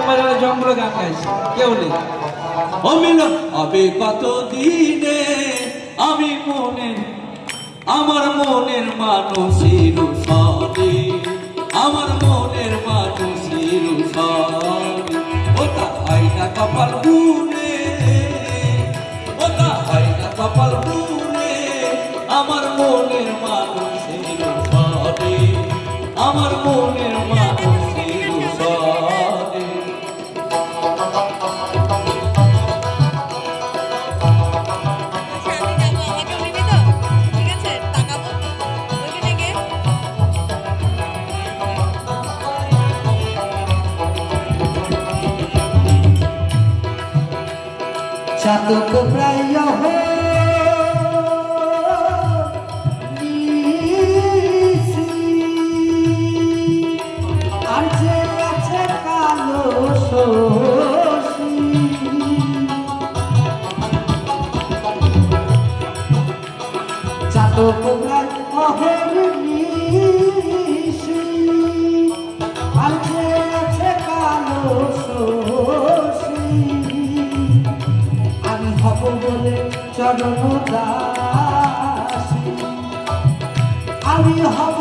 Mobile জঙ্গল গান গাইছে কেউ নেই। ও মিলন হবে কত দিনে আমি আমার মনের মানুষের সাথে, আমার মনের মানুষের সাথে। ওটা হয় না কপাল বুনে, ওটা হয় না কপাল বুনে, আমার মনের মানুষের সাথে, আমার মনের মানুষের সাথে। চাতক প্রায় আর যে আছে কালো শশী, চাতক প্রায় অহর্নিশি আর যে আছে কালো শশী, আমি হব বলে চরণ দাসী, আমি হব।